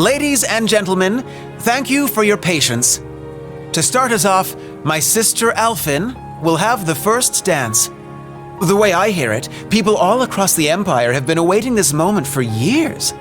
Ladies and gentlemen, thank you for your patience. To start us off, my sister Alphin will have the first dance. The way I hear it, people all across the Empire have been awaiting this moment for years.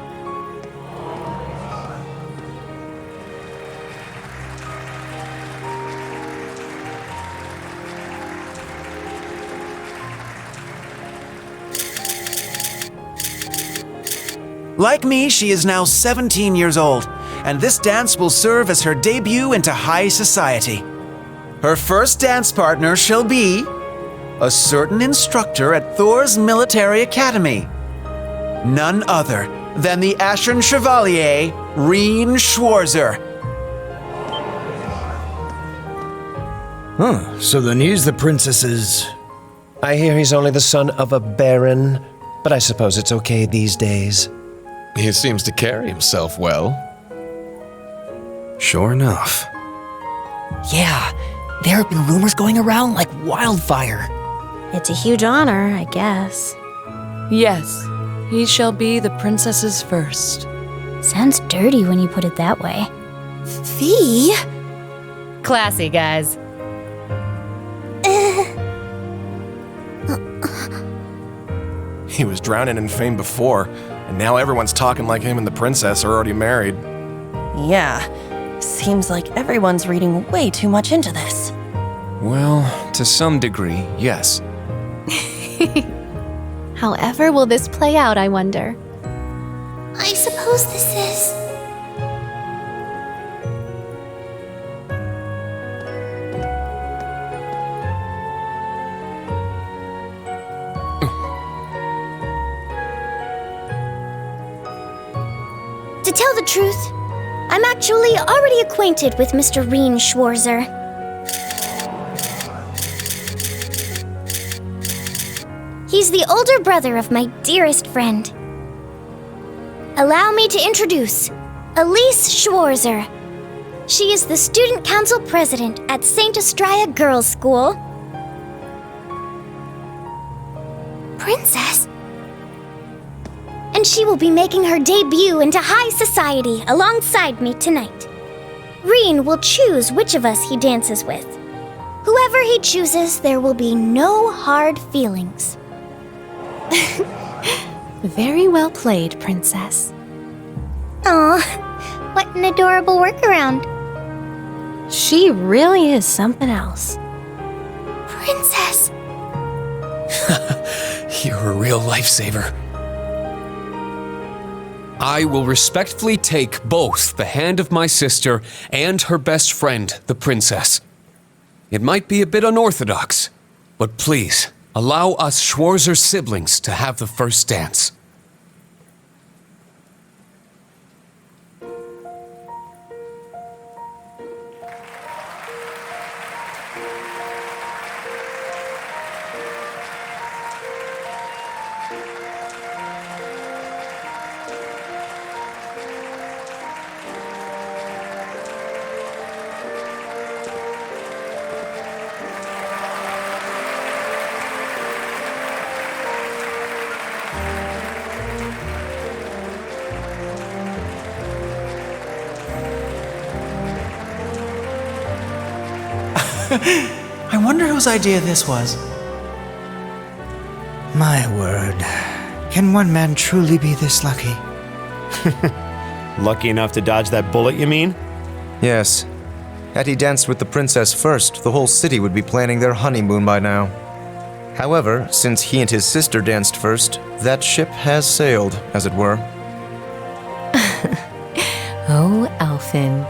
Like me, she is now 17 years old, and this dance will serve as her debut into high society. Her first dance partner shall be a certain instructor at Thor's military academy. None other than the Ashen Chevalier, Reen Schwarzer. So then he's the princess's... I hear he's only the son of a baron, but I suppose it's okay these days. He seems to carry himself well. Sure enough. Yeah, there have been rumors going around like wildfire. It's a huge honor, I guess. Yes, he shall be the princess's first. Sounds dirty when you put it that way. Fee? Classy, guys. He was drowning in fame before. And now everyone's talking like him and the princess are already married. Yeah, seems like everyone's reading way too much into this. Well, to some degree, yes. However will this play out, I wonder? I suppose this is. To tell the truth, I'm actually already acquainted with Mr. Rien Schwarzer. He's the older brother of my dearest friend. Allow me to introduce Elise Schwarzer. She is the student council president at St. Estrella Girls' School. Princess? And she will be making her debut into high society alongside me tonight. Rien will choose which of us he dances with. Whoever he chooses, there will be no hard feelings. Very well played, Princess. Aw, what an adorable workaround. She really is something else. Princess! You're a real lifesaver. I will respectfully take both the hand of my sister and her best friend, the princess. It might be a bit unorthodox, but please, allow us Schwarzer siblings to have the first dance. I wonder whose idea this was. My word. Can one man truly be this lucky? Lucky enough to dodge that bullet, you mean? Yes. Had he danced with the princess first, the whole city would be planning their honeymoon by now. However, since he and his sister danced first, that ship has sailed, as it were. Oh, Elfin.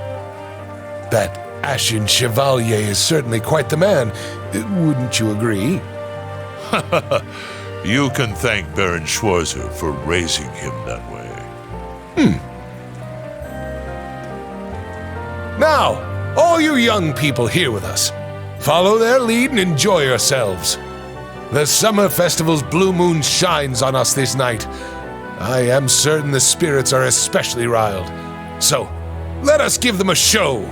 That Ashen Chevalier is certainly quite the man. Wouldn't you agree? You can thank Baron Schwarzer for raising him that way. Now, all you young people here with us, follow their lead and enjoy yourselves. The summer festival's blue moon shines on us this night. I am certain the spirits are especially riled. So, let us give them a show.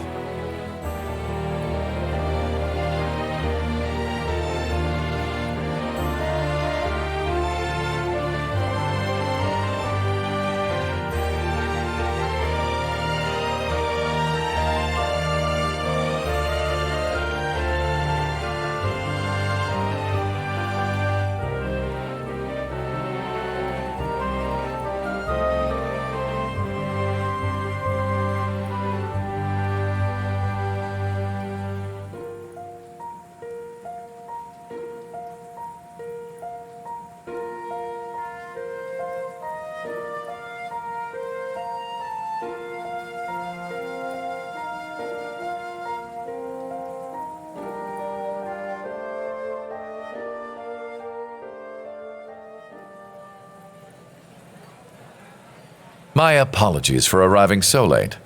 My apologies for arriving so late.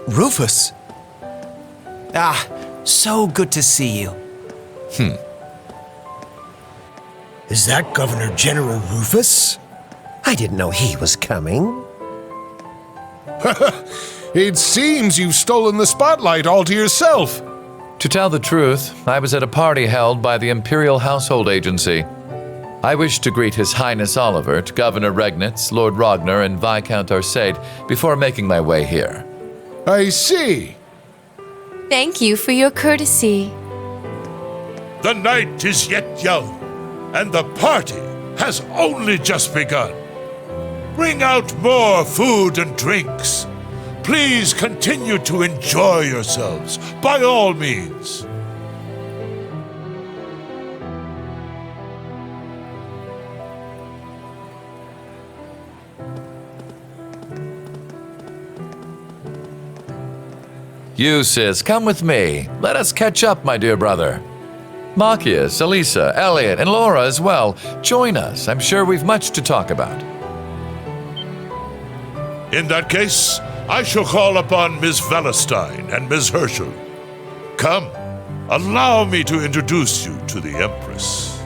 Rufus! Ah, so good to see you. Is that Governor General Rufus? I didn't know he was coming. It seems you've stolen the spotlight all to yourself. To tell the truth, I was at a party held by the Imperial Household Agency. I wish to greet His Highness Olivert, Governor Regnitz, Lord Rogner, and Viscount Arcade before making my way here. I see. Thank you for your courtesy. The night is yet young. and the party has only just begun. Bring out more food and drinks. Please continue to enjoy yourselves, by all means. You, sis, come with me. Let us catch up, my dear brother. Machias, Elisa, Elliot, and Laura as well. Join us. I'm sure we've much to talk about. In that case, I shall call upon Ms. Valestein and Ms. Herschel. Come, allow me to introduce you to the Empress.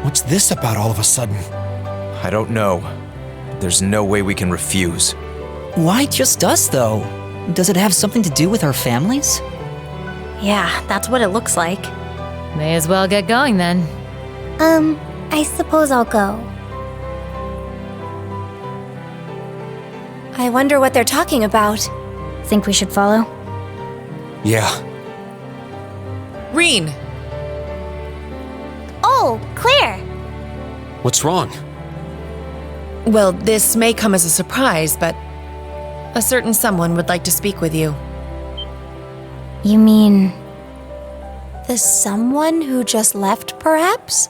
What's this about all of a sudden? I don't know. There's no way we can refuse. Why just us, though? Does it have something to do with our families? Yeah, that's what it looks like. May as well get going then. I suppose I'll go. I wonder what they're talking about. Think we should follow? Yeah. Reen! Oh, Claire! What's wrong? Well, this may come as a surprise, but a certain someone would like to speak with you. You mean... the someone who just left, perhaps?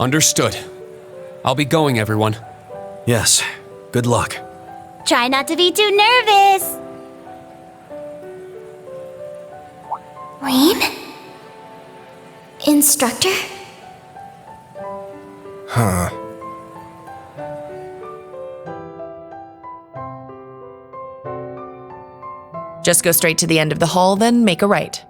Understood. I'll be going, everyone. Yes. Good luck. Try not to be too nervous! Reen? Instructor? Huh. Just go straight to the end of the hall, then make a right.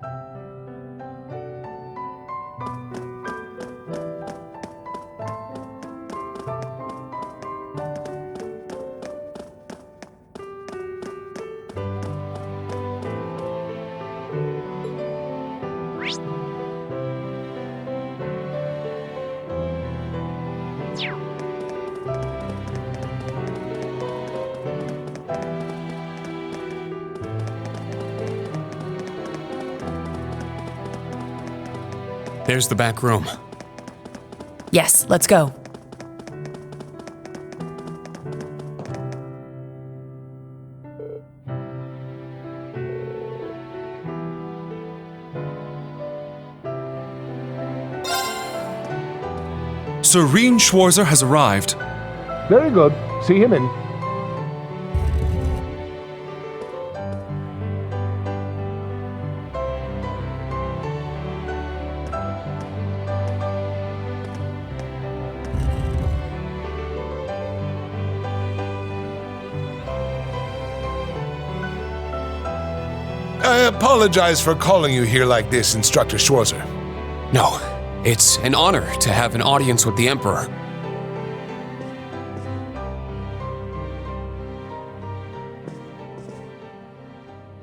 There's the back room. Yes, let's go. Sir Reen Schwarzer has arrived. Very good. See him in. I apologize for calling you here like this, Instructor Schwarzer. No, it's an honor to have an audience with the Emperor.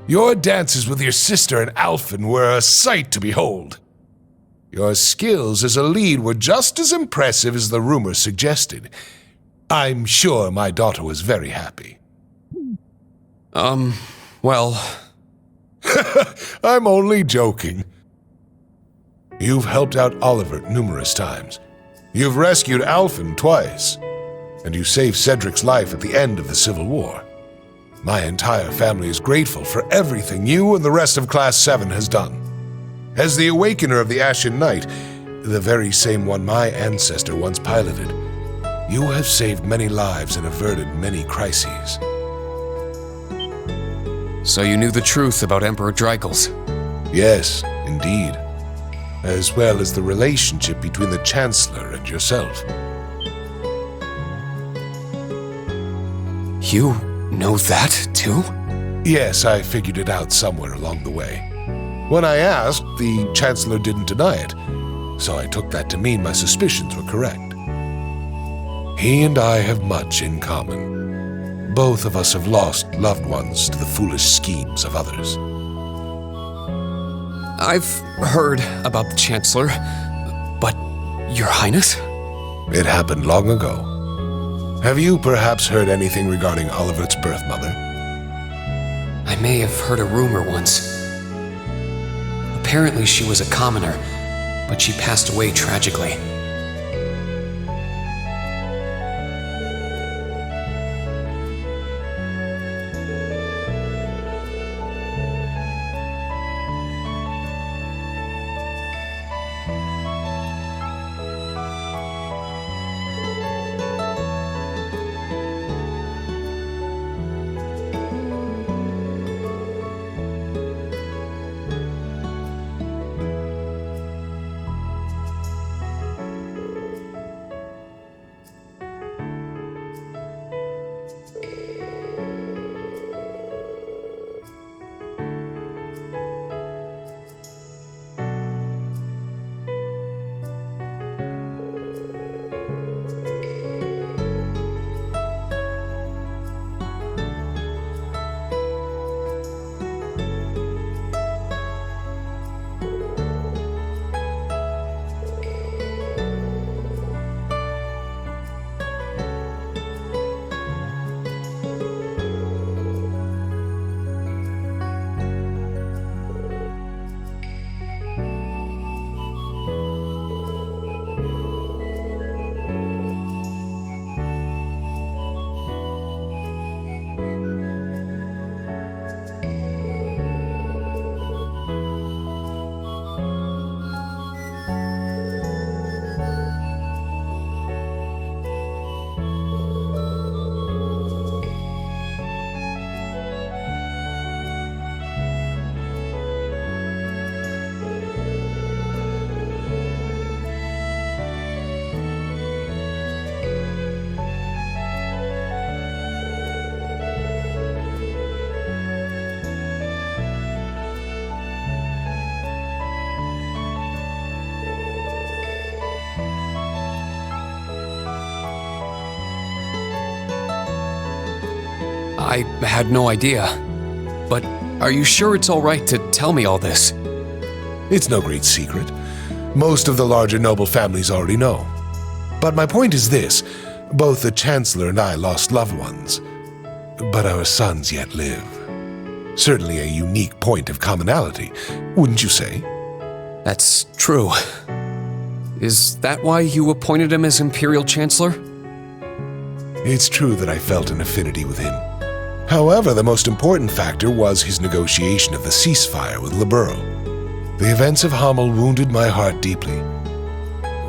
Your dances with your sister and Alphen were a sight to behold. Your skills as a lead were just as impressive as the rumor suggested. I'm sure my daughter was very happy. Well... I'm only joking. You've helped out Oliver numerous times. You've rescued Alphen twice. And you saved Cedric's life at the end of the Civil War. My entire family is grateful for everything you and the rest of Class 7 has done. As the Awakener of the Ashen Knight, the very same one my ancestor once piloted, you have saved many lives and averted many crises. So you knew the truth about Emperor Dreigels? Yes, indeed. As well as the relationship between the Chancellor and yourself. You know that, too? Yes, I figured it out somewhere along the way. When I asked, the Chancellor didn't deny it, so I took that to mean my suspicions were correct. He and I have much in common. Both of us have lost loved ones to the foolish schemes of others. I've heard about the Chancellor, but Your Highness? It happened long ago. Have you perhaps heard anything regarding Olivert's birth mother? I may have heard a rumor once. Apparently she was a commoner, but she passed away tragically. I had no idea. But are you sure it's all right to tell me all this? It's no great secret. Most of the larger noble families already know. But my point is this. Both the Chancellor and I lost loved ones. But our sons yet live. Certainly a unique point of commonality, wouldn't you say? That's true. Is that why you appointed him as Imperial Chancellor? It's true that I felt an affinity with him. However, the most important factor was his negotiation of the ceasefire with Liberl. The events of Hamel wounded my heart deeply,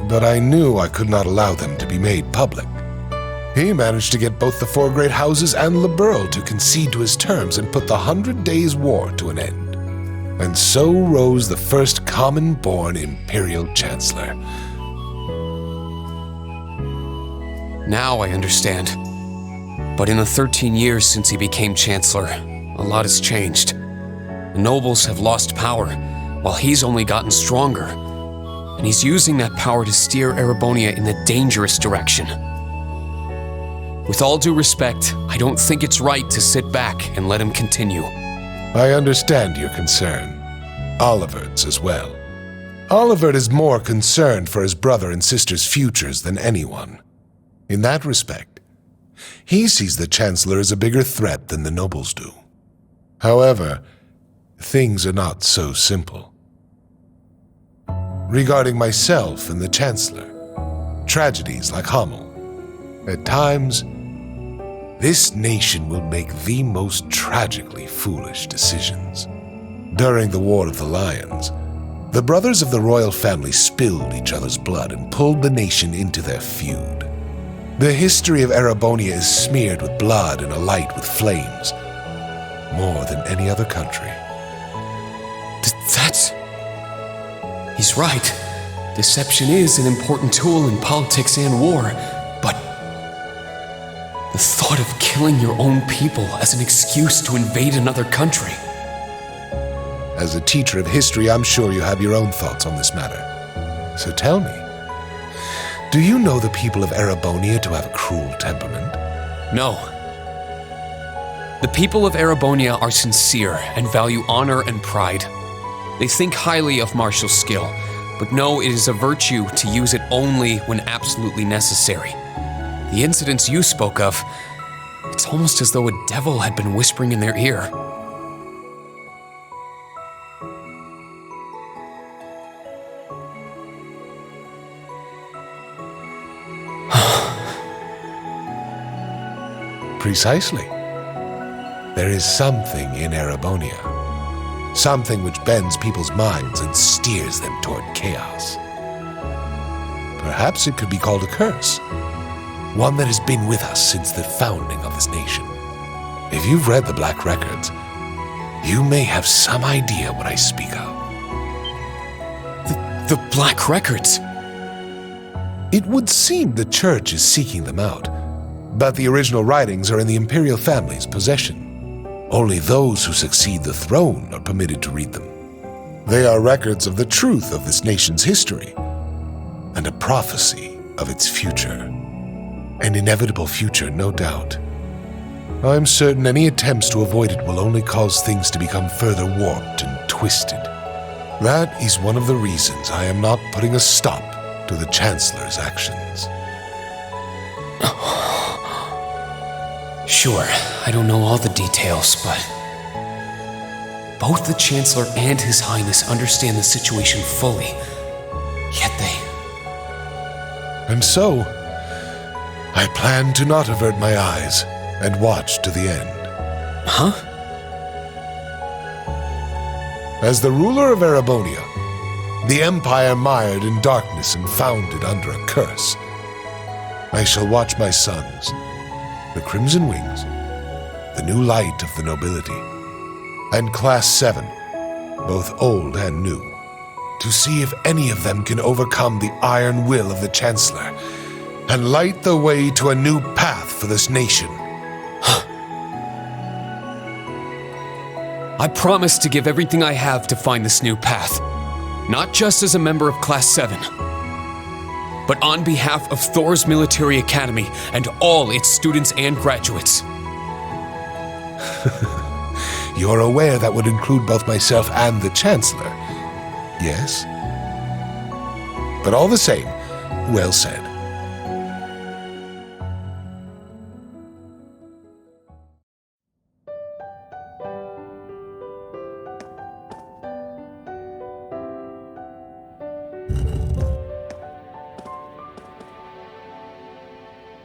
but I knew I could not allow them to be made public. He managed to get both the four great houses and Liberl to concede to his terms and put the 100 Days' War to an end. And so rose the first common-born Imperial Chancellor. Now I understand. But in the 13 years since he became Chancellor, a lot has changed. The nobles have lost power, while he's only gotten stronger. And he's using that power to steer Erebonia in a dangerous direction. With all due respect, I don't think it's right to sit back and let him continue. I understand your concern. Olivert's as well. Olivert is more concerned for his brother and sister's futures than anyone. In that respect, he sees the Chancellor as a bigger threat than the nobles do. However, things are not so simple. Regarding myself and the Chancellor, tragedies like Hamel, at times, this nation will make the most tragically foolish decisions. During the War of the Lions, the brothers of the royal family spilled each other's blood and pulled the nation into their feud. The history of Erebonia is smeared with blood and alight with flames, more than any other country. That's... He's right. Deception is an important tool in politics and war, but the thought of killing your own people as an excuse to invade another country. As a teacher of history, I'm sure you have your own thoughts on this matter. So tell me, do you know the people of Erebonia to have a cruel temperament? No. The people of Erebonia are sincere and value honor and pride. They think highly of martial skill, but know it is a virtue to use it only when absolutely necessary. The incidents you spoke of, it's almost as though a devil had been whispering in their ear. Precisely. There is something in Erebonia. Something which bends people's minds and steers them toward chaos. Perhaps it could be called a curse. One that has been with us since the founding of this nation. If you've read the Black Records, you may have some idea what I speak of. The Black Records? It would seem the church is seeking them out, but the original writings are in the imperial family's possession. Only those who succeed the throne are permitted to read them. They are records of the truth of this nation's history, and a prophecy of its future. An inevitable future, no doubt. I'm certain any attempts to avoid it will only cause things to become further warped and twisted. That is one of the reasons I am not putting a stop to the Chancellor's actions. Sure, I don't know all the details, but both the Chancellor and His Highness understand the situation fully. Yet they... And so, I plan to not avert my eyes and watch to the end. Huh? As the ruler of Erebonia, the empire mired in darkness and founded under a curse, I shall watch my sons, the Crimson Wings, the new light of the nobility, and Class 7, both old and new, to see if any of them can overcome the iron will of the Chancellor and light the way to a new path for this nation. I promise to give everything I have to find this new path. Not just as a member of Class 7, but on behalf of Thor's Military Academy and all its students and graduates. You're aware that would include both myself and the Chancellor, yes? But all the same, well said.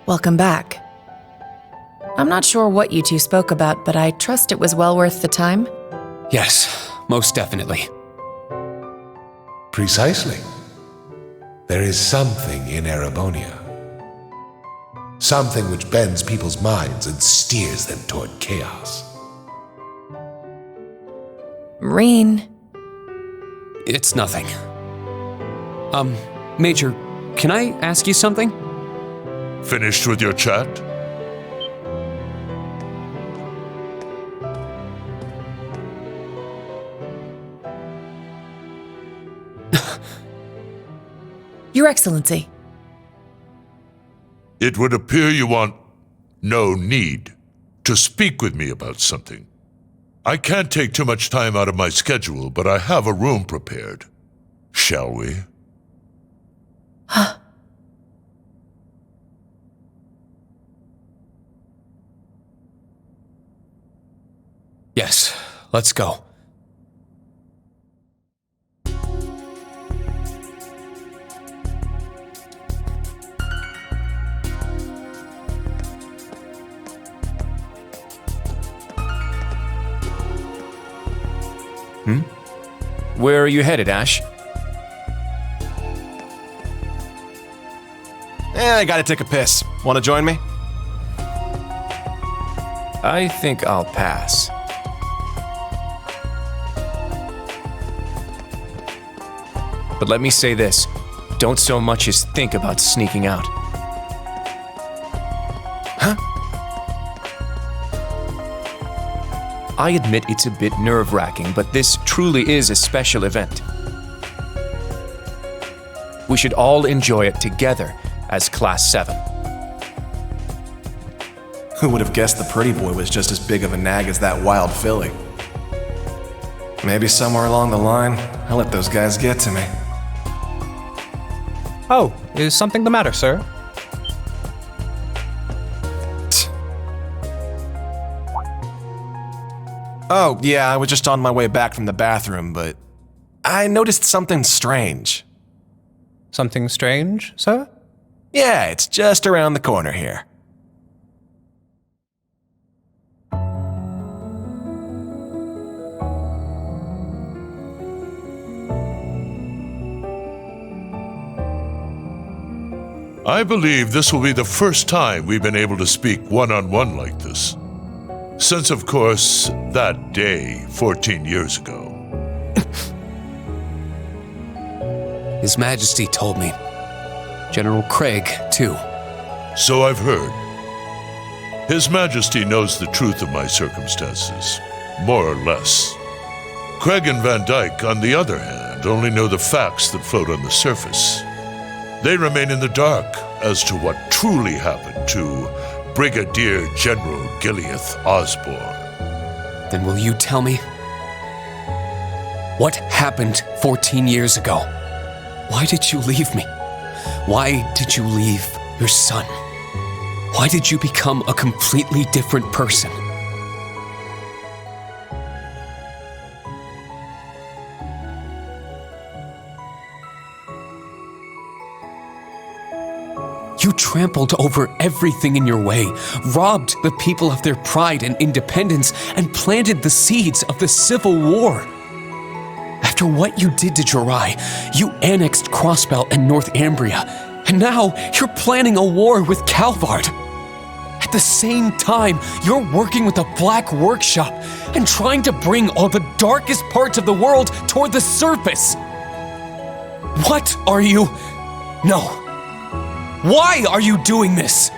Welcome back. I'm not sure what you two spoke about, but I trust it was well worth the time. Yes, most definitely. Precisely. There is something in Erebonia. Something which bends people's minds and steers them toward chaos. Reen. It's nothing. Major, can I ask you something? Finished with your chat? Your Excellency. It would appear you want no need to speak with me about something. I can't take too much time out of my schedule, but I have a room prepared. Shall we? Huh. Yes, let's go. Where are you headed, Ash? I gotta take a piss. Wanna join me? I think I'll pass. But let me say this, don't so much as think about sneaking out. Huh? I admit it's a bit nerve-wracking, but this truly is a special event. We should all enjoy it together as Class 7. Who would have guessed the pretty boy was just as big of a nag as that wild filly? Maybe somewhere along the line, I let those guys get to me. Oh, is something the matter, sir? Oh, yeah, I was just on my way back from the bathroom, but I noticed something strange. Something strange, sir? Yeah, it's just around the corner here. I believe this will be the first time we've been able to speak one-on-one like this. Since, of course, that day 14 years ago. His Majesty told me. General Craig, too. So I've heard. His Majesty knows the truth of my circumstances, more or less. Craig and Van Dyke, on the other hand, only know the facts that float on the surface. They remain in the dark as to what truly happened to Brigadier General Gileath Osborne. Then will you tell me? What happened 14 years ago? Why did you leave me? Why did you leave your son? Why did you become a completely different person? You trampled over everything in your way, robbed the people of their pride and independence, and planted the seeds of the Civil War. After what you did to Jirai, you annexed Crossbelt and Northumbria, and now you're planning a war with Calvard. At the same time, you're working with a black workshop and trying to bring all the darkest parts of the world toward the surface. What are you... No. Why are you doing this?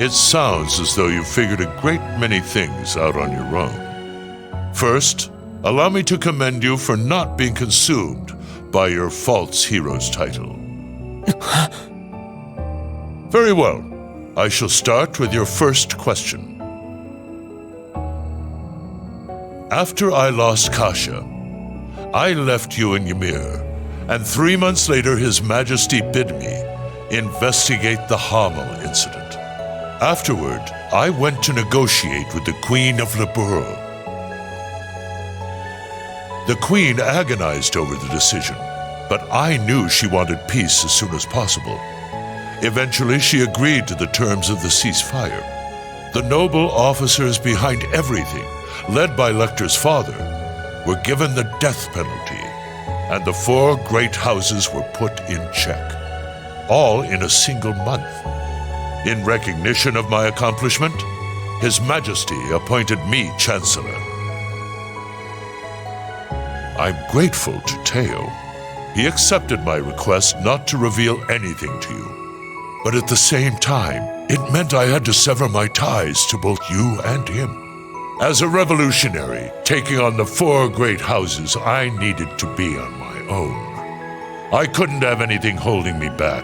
It sounds as though you've figured a great many things out on your own. First, allow me to commend you for not being consumed by your false hero's title. Very well. I shall start with your first question. After I lost Kasha, I left you in Ymir, and 3 months later His Majesty bid me investigate the Hamel incident. Afterward, I went to negotiate with the Queen of Liberl. The Queen agonized over the decision, but I knew she wanted peace as soon as possible. Eventually, she agreed to the terms of the ceasefire. The noble officers behind everything, led by Lecter's father, were given the death penalty, and the 4 great houses were put in check. All in a single month. In recognition of my accomplishment, His Majesty appointed me Chancellor. I'm grateful to Teo. He accepted my request not to reveal anything to you. But at the same time, it meant I had to sever my ties to both you and him. As a revolutionary, taking on the 4 great houses, I needed to be on my own. I couldn't have anything holding me back.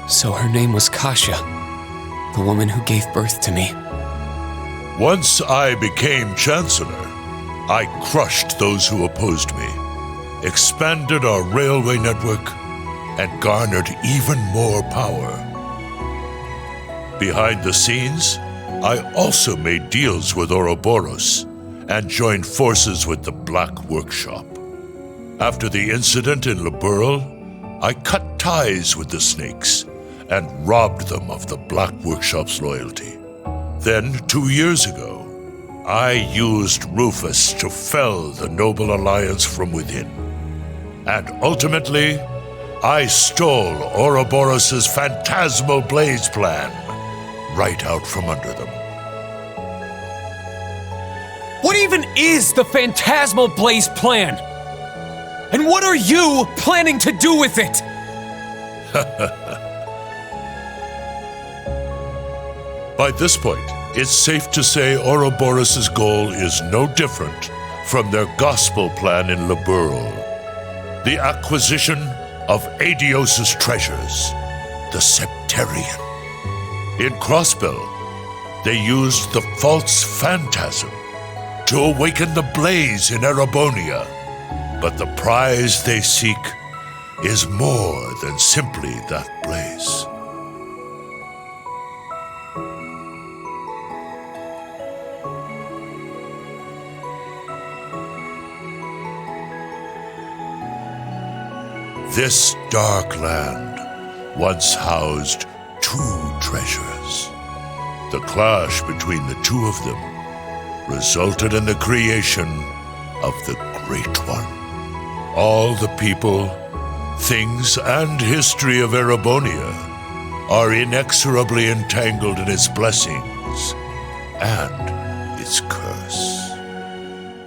So her name was Kasha, the woman who gave birth to me. Once I became Chancellor, I crushed those who opposed me, expanded our railway network, and garnered even more power. Behind the scenes, I also made deals with Ouroboros and joined forces with the Black Workshop. After the incident in Liberl, I cut ties with the Snakes and robbed them of the Black Workshop's loyalty. Then, 2 years ago, I used Rufus to fell the Noble Alliance from within. And ultimately, I stole Ouroboros' phantasmal blaze plan right out from under them. What even is the Phantasmal Blaze plan? And what are you planning to do with it? By this point, it's safe to say Ouroboros' goal is no different from their gospel plan in Liberl. The acquisition of Adios' treasures, the Septarian. In Crossbell, they used the false phantasm to awaken the blaze in Erebonia. But the prize they seek is more than simply that blaze. This dark land once housed 2 treasures. The clash between the 2 of them resulted in the creation of the Great One. All the people, things, and history of Erebonia are inexorably entangled in its blessings and its curse.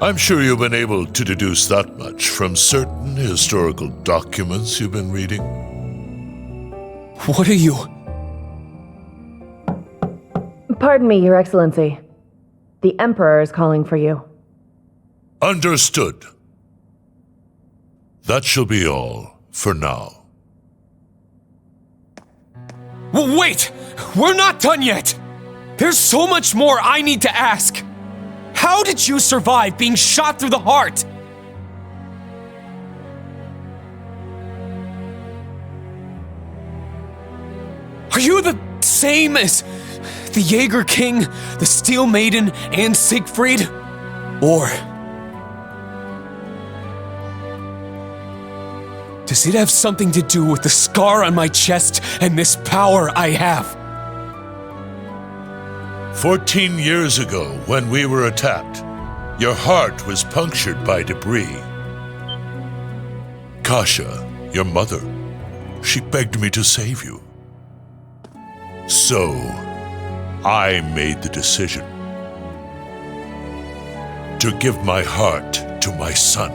I'm sure you've been able to deduce that much from certain historical documents you've been reading. What are you? Pardon me, Your Excellency. The Emperor is calling for you. Understood. That shall be all for now. Wait! We're not done yet! There's so much more I need to ask! How did you survive being shot through the heart? Are you the same as the Jaeger King, the Steel Maiden, and Siegfried? Or does it have something to do with the scar on my chest and this power I have? 14 years ago, when we were attacked, your heart was punctured by debris. Kasha, your mother, she begged me to save you. So, I made the decision to give my heart to my son.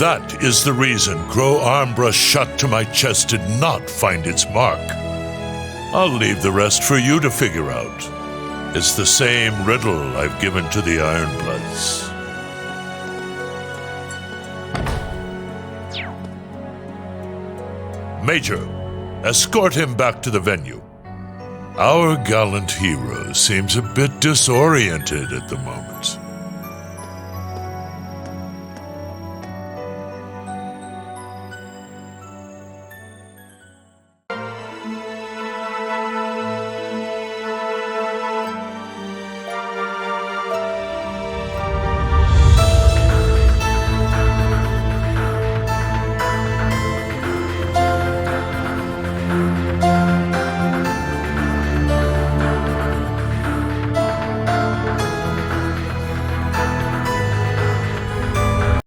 That is the reason Gro Armbrush shot to my chest did not find its mark. I'll leave the rest for you to figure out. It's the same riddle I've given to the Ironbloods. Major, escort him back to the venue. Our gallant hero seems a bit disoriented at the moment.